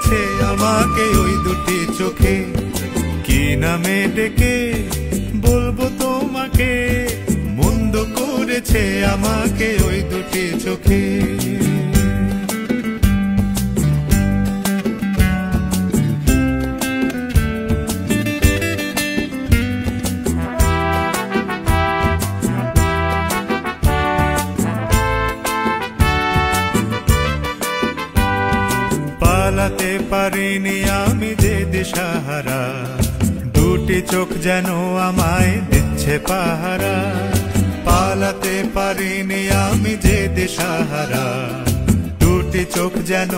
করেছে আমাকে ওই দুটি চোখে। কি নামে ডেকে বলবো তোমাকে, মন্দ করেছে আমাকে ওই দুটি চোখে। পালাতে পারিনি আমি যে দিশাহারা, দুটি চোখ যেন আমায় দিচ্ছে পাহারা। পালাতে পারিনি আমি যে দিশাহারা, দুটি চোখ যেন